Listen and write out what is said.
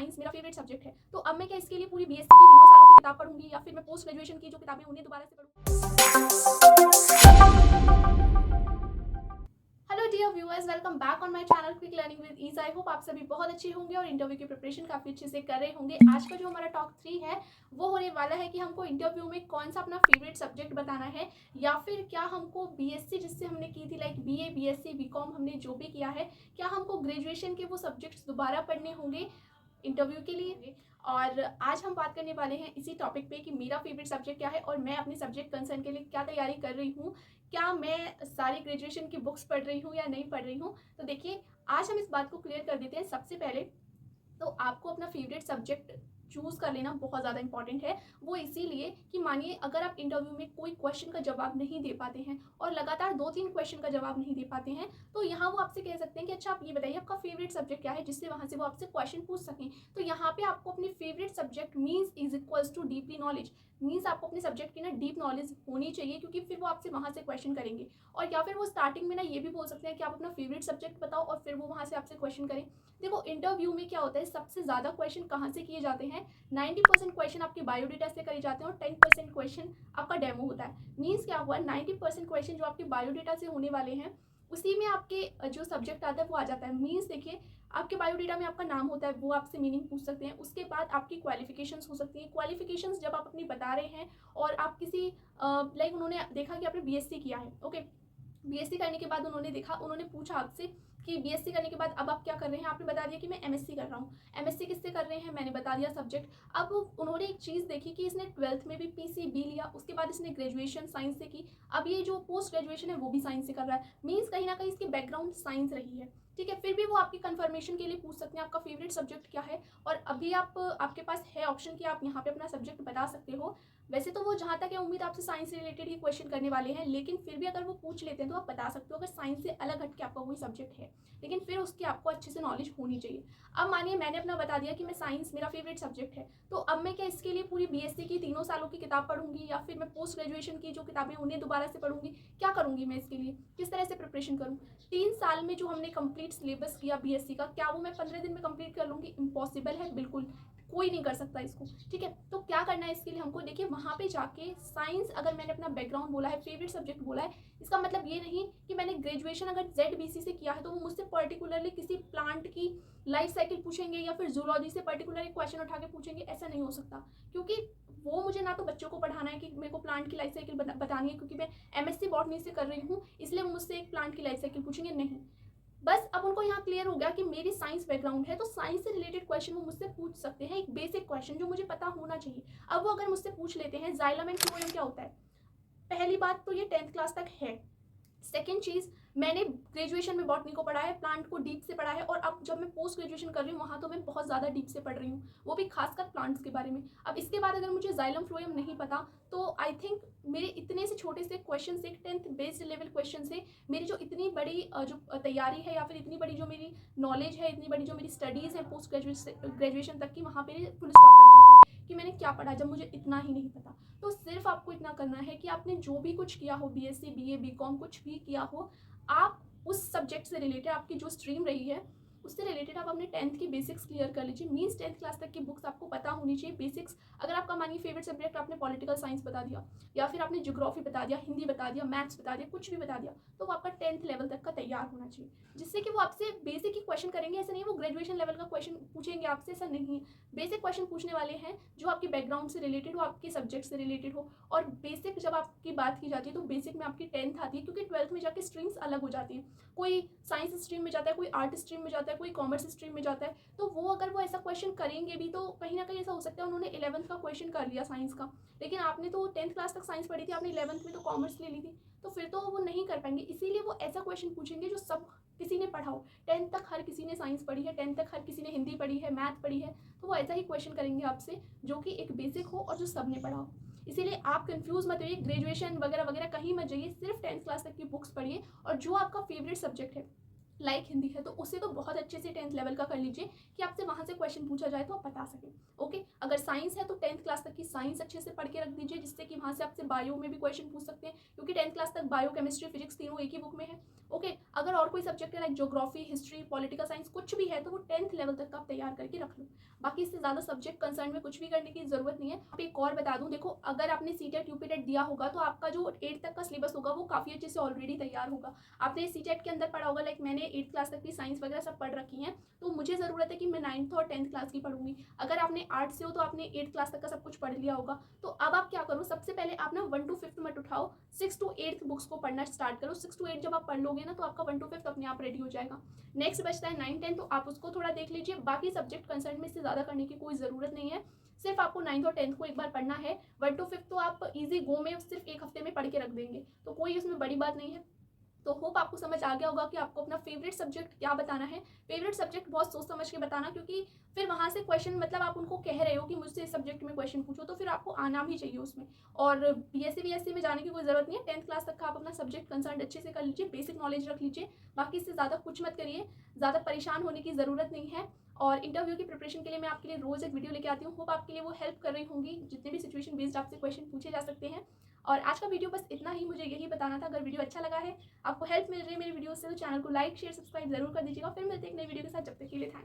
Science मेरा favourite subject है, तो अब मैं क्या इसके लिए पूरी बीएससी की तीनों सालों की किताब पढ़ूंगी या फिर मैं पोस्ट ग्रेजुएशन की जो किताबें उन्हें दोबारा से पढ़ूंगी। Hello dear viewers, welcome back on my channel quick learning with ease. I hope आप सभी बहुत अच्छे होंगे और इंटरव्यू की प्रिपरेशन काफी अच्छे से कर रहे होंगे। आज का जो हमारा टॉक 3 है वो होने वाला है कि हमको इंटरव्यू में कौन सा अपना फेवरेट सब्जेक्ट बताना है, या फिर क्या हमको बीएससी जिससे हमने की थी, लाइक बीए, बीएससी, बीकॉम हमने जो भी किया है, क्या हमको ग्रेजुएशन के वो सब्जेक्ट्स दोबारा पढ़ने होंगे इंटरव्यू के लिए। और आज हम बात करने वाले हैं इसी टॉपिक पे कि मेरा फेवरेट सब्जेक्ट क्या है और मैं अपने सब्जेक्ट कंसर्न के लिए क्या तैयारी कर रही हूँ, क्या मैं सारी ग्रेजुएशन की बुक्स पढ़ रही हूँ या नहीं पढ़ रही हूँ। तो देखिए, आज हम इस बात को क्लियर कर देते हैं। सबसे पहले तो आपको अपना फेवरेट सब्जेक्ट चूज कर लेना बहुत ज़्यादा इंपॉर्टेंट है। वो इसीलिए कि मानिए अगर आप इंटरव्यू में कोई क्वेश्चन का जवाब नहीं दे पाते हैं और लगातार 2-3 क्वेश्चन का जवाब नहीं दे पाते हैं, तो यहाँ वो आपसे कह सकते हैं कि अच्छा आप ये बताइए आपका फेवरेट सब्जेक्ट क्या है, जिससे वहाँ से वो आपसे क्वेश्चन पूछ सकें। तो यहाँ पे आपको अपने favourite subject means is equals to deeply knowledge, means आपको अपने सब्जेक्ट की ना डीप नॉलेज होनी चाहिए, क्योंकि फिर वो आपसे वहाँ से क्वेश्चन करेंगे। और या फिर वो स्टार्टिंग में ना ये भी बोल सकते हैं कि आप अपना फेवरेट सब्जेक्ट बताओ और फिर वो वहाँ से आपसे क्वेश्चन करें। देखो, इंटरव्यू में क्या होता है, सबसे ज़्यादा क्वेश्चन कहाँ से किए जाते हैं, 90% क्वेश्चन आपके बायोडेटा से करे जाते हैं और 10% क्वेश्चन आपका डेमो होता है। मीन्स क्या हुआ, 90% क्वेश्चन जो आपके बायोडेटा से होने वाले हैं उसी में आपके जो सब्जेक्ट आता है वो आ जाता है। मीन्स देखिए, आपके बायोडेटा में आपका नाम होता है, वो आपसे मीनिंग पूछ सकते हैं। उसके बाद आपकी क्वालिफिकेशंस हो सकती हैं। क्वालिफिकेशंस जब आप अपनी बता रहे हैं और आप किसी लाइक उन्होंने देखा कि आपने बीएससी किया है, ओके, बीएससी करने के बाद उन्होंने पूछा आपसे कि बीएससी करने के बाद अब आप क्या कर रहे हैं, आपने बता दिया कि मैं एमएससी कर रहा हूँ। एमएससी किससे कर रहे हैं, मैंने बता दिया सब्जेक्ट। अब उन्होंने एक चीज़ देखी कि इसने 12th में भी पीसीबी लिया, उसके बाद इसने ग्रेजुएशन साइंस से की, अब ये जो पोस्ट ग्रेजुएशन है वो भी साइंस से कर रहा है। मीन्स कहीं ना कहीं इसकी बैकग्राउंड साइंस रही है, ठीक है। फिर भी वो आपकी कंफर्मेशन के लिए पूछ सकते हैं आपका फेवरेट सब्जेक्ट क्या है, और अभी आपके पास है ऑप्शन कि आप यहाँ पे अपना सब्जेक्ट बता सकते हो। वैसे तो वो जहाँ तक है उम्मीद आपसे साइंस से रिलेटेड ही क्वेश्चन करने वाले हैं, लेकिन फिर भी अगर वो पूछ लेते हैं तो आप बता सकते हो अगर साइंस से अलग हट के आपका कोई सब्जेक्ट है, लेकिन फिर उसकी आपको अच्छे से नॉलेज होनी चाहिए। अब मानिए मैंने अपना बता दिया कि मैं साइंस मेरा फेवरेट सब्जेक्ट है, तो अब मैं क्या इसके लिए पूरी बीएससी की तीनों सालों की किताब पढ़ूंगी या फिर मैं पोस्ट ग्रेजुएशन की जो किताबें उन्हें दोबारा से पढ़ूंगी, क्या करूंगी मैं इसके लिए, किस तरह से प्रिपरेशन करूँ। 3 साल में जो हमने कंप्लीट सिलेबस किया बीएससी का, क्या वो मैं 15 दिन में कंप्लीट कर लूँगी? इम्पॉसिबल है, बिल्कुल कोई नहीं कर सकता इसको, ठीक है। तो क्या करना है इसके लिए हमको, देखिए वहाँ पे जाके साइंस, अगर मैंने अपना बैकग्राउंड बोला है, फेवरेट सब्जेक्ट बोला है, इसका मतलब ये नहीं कि मैंने ग्रेजुएशन अगर जेडबीसी से किया है तो वो मुझसे पर्टिकुलरली किसी प्लांट की लाइफ साइकिल पूछेंगे या फिर जूलॉजी से पर्टिकुलर क्वेश्चन उठा के पूछेंगे, ऐसा नहीं हो सकता। क्योंकि वो मुझे ना तो बच्चों को पढ़ाना है कि मेरे को प्लांट की लाइफ साइकिल बतानी है, क्योंकि मैं एमएससी बॉटनी से कर रही हूँ, इसलिए वो मुझसे एक प्लांट की लाइफ साइकिल पूछेंगे, नहीं। बस अब उनको यहाँ क्लियर हो गया कि मेरी साइंस बैकग्राउंड है, तो साइंस से रिलेटेड क्वेश्चन वो मुझसे पूछ सकते हैं, एक बेसिक क्वेश्चन जो मुझे पता होना चाहिए। अब वो अगर मुझसे पूछ लेते हैं जाइलम एंड फ्लोएम क्या होता है, पहली बात तो ये 10th क्लास तक है। सेकेंड चीज़, मैंने ग्रेजुएशन में बॉटनी को पढ़ा है, प्लांट को डीप से पढ़ा है, और अब जब मैं पोस्ट ग्रेजुएशन कर रही हूँ वहाँ तो मैं बहुत ज़्यादा डीप से पढ़ रही हूँ, वो भी खासकर प्लांट्स के बारे में। अब इसके बाद अगर मुझे जाइलम फ्लोएम नहीं पता तो आई थिंक मेरे इतने से छोटे से क्वेश्चन से, 10th बेस्ड लेवल क्वेश्चन से मेरी जो इतनी बड़ी जो तैयारी है या फिर इतनी बड़ी जो मेरी नॉलेज है, इतनी बड़ी जो मेरी स्टडीज़ है पोस्ट ग्रेजुएशन तक की, वहाँ पर फुल स्टॉप लग जाता है कि मैंने क्या पढ़ा जब मुझे इतना ही नहीं पता। तो सिर्फ आपको इतना करना है कि आपने जो भी कुछ किया हो, बीएससी, बीए, बीकॉम, कुछ भी किया हो, आप उस सब्जेक्ट से रिलेटेड, आपकी जो स्ट्रीम रही है उससे रिलेटेड आप अपने 10th की बेसिक्स क्लियर कर लीजिए। मीन्स 10th क्लास तक की बुक्स आपको पता होनी चाहिए, बेसिक्स। अगर आपका मानिए फेवरेट सब्जेक्ट आपने पॉलिटिकल साइंस बता दिया, या फिर आपने ज्योग्राफी बता दिया, हिंदी बता दिया, मैथ्स बता दिया, कुछ भी बता दिया, तो वो आपका 10th लेवल तक का तैयार होना चाहिए, जिससे कि वो आपसे बेसिक ही क्वेश्चन करेंगे। ऐसा नहीं वो ग्रेजुएशन लेवल का क्वेश्चन पूछेंगे आपसे, ऐसा नहीं है। बेसिक क्वेश्चन पूछने वाले हैं जो आपके बैकग्राउंड से रिलेटेड हो, आपके सब्जेक्ट से रिलेटेड हो। और बेसिक जब आपकी बात की जाती है तो बेसिक में आपकी 10th आती है, क्योंकि 12th में जाके स्ट्रीम्स अलग हो जाती है। कोई साइंस स्ट्रीम में जाता है, कोई आर्ट स्ट्रीम में जाता है, कोई कॉमर्स स्ट्रीम में जाता है। तो वो अगर वो ऐसा क्वेश्चन करेंगे भी तो कहीं ना कहीं ऐसा हो सकता है उन्होंने 11th का क्वेश्चन कर लिया साइंस का, लेकिन आपने तो 10th क्लास तक साइंस पढ़ी थी, आपने 11th में तो कॉमर्स ले ली थी, तो फिर तो वो नहीं कर पाएंगे। इसीलिए वो ऐसा क्वेश्चन पूछेंगे जो सब किसी ने पढ़ा हो। 10th तक हर किसी ने साइंस पढ़ी है, 10th तक हर किसी ने हिंदी पढ़ी है, मैथ पढ़ी है, तो वो ऐसा ही क्वेश्चन करेंगे आपसे जो कि एक बेसिक हो और जो सब ने पढ़ा हो। इसीलिए आप कंफ्यूज मत होइए, ग्रेजुएशन वगैरह वगैरह कहीं मत जाइए, सिर्फ 10th क्लास तक की बुक्स पढ़िए। और जो आपका फेवरेट सब्जेक्ट है, लाइक हिंदी है, तो उसे तो बहुत अच्छे से 10th लेवल का कर लीजिए कि आपसे वहाँ से क्वेश्चन पूछा जाए तो आप बता सकें। ओके, अगर साइंस है तो 10th क्लास तक की साइंस अच्छे से पढ़ के रख दीजिए, जिससे कि वहाँ से आपसे बायो में भी क्वेश्चन पूछ सकते हैं, क्योंकि 10th क्लास तक बायो, केमिस्ट्री, फिजिक्स तीनों एक ही बुक में है। ओके, अगर और कोई सब्जेक्ट है like geography, history, political science कुछ भी है तो वो 10th लेवल तक का आप तैयार करके रख लो। बाकी इससे ज़्यादा सब्जेक्ट कंसर्न में कुछ भी करने की ज़रूरत नहीं है। आप एक और बता दूँ, देखो अगर आपने सीटेट यूपीटेट दिया होगा तो आपका जो 8th तक का सिलेबस होगा वो काफ़ी अच्छे से ऑलरेडी तैयार होगा। आपने सीटेट के अंदर पढ़ा होगा, लाइक मैंने 8th क्लास तक की साइंस वगैरह सब पढ़ रखी हैं, तो मुझे ज़रूरत है कि मैं 9th और 10th क्लास की पढ़ूंगी। अगर आपने आर्ट्स से हो तो आपने 8th क्लास तक का सब कुछ पढ़ लिया होगा। तो अब आप क्या करो, सबसे पहले आप ना 1 to 5th मत उठाओ, 6 to 8th बुक्स को पढ़ना स्टार्ट करो। 6 to 8 जब आप पढ़ लोगे ना तो आपका 1 to 5th अपने आप रेडी हो जाएगा। नेक्स्ट बचता है 9 10, तो आप उसको थोड़ा देख लीजिए। बाकी सब्जेक्ट कंसर्न में इससे ज़्यादा करने की कोई ज़रूरत नहीं है, सिर्फ आपको 9th और 10th को एक बार पढ़ना है। 1 to 5th तो आप इजी गो में सिर्फ एक हफ्ते में पढ़ के रख देंगे, तो कोई उसमें बड़ी बात नहीं है। तो होप आपको समझ आ गया होगा कि आपको अपना फेवरेट सब्जेक्ट क्या बताना है। फेवरेट सब्जेक्ट बहुत सोच समझ के बताना, क्योंकि फिर वहाँ से क्वेश्चन, मतलब आप उनको कह रहे हो कि मुझसे इस सब्जेक्ट में क्वेश्चन पूछो, तो फिर आपको आना भी चाहिए उसमें। और बीएससी में जाने की कोई ज़रूरत नहीं है। 10th क्लास तक का आप अपना सब्जेक्ट कंसर्न अच्छे से कर लीजिए, बेसिक नॉलेज रख लीजिए। बाकी इससे ज़्यादा कुछ मत करिए, ज़्यादा परेशान होने की ज़रूरत नहीं है। और इंटरव्यू की प्रिपरेशन के लिए मैं आपके लिए रोज़ एक वीडियो लेके आती हूँ। होप आपके लिए वो हेल्प कर रही होंगी, जितने भी सिचुएशन बेस्ड आपसे क्वेश्चन पूछे जा सकते हैं। और आज का वीडियो बस इतना ही, मुझे यही बताना था। अगर वीडियो अच्छा लगा है, आपको हेल्प मिल रही है मेरी वीडियो से, तो चैनल को लाइक शेयर सब्सक्राइब जरूर कर दीजिएगा। फिर मिलते हैं एक नई वीडियो के साथ, जब तक के लिए थैंक्स।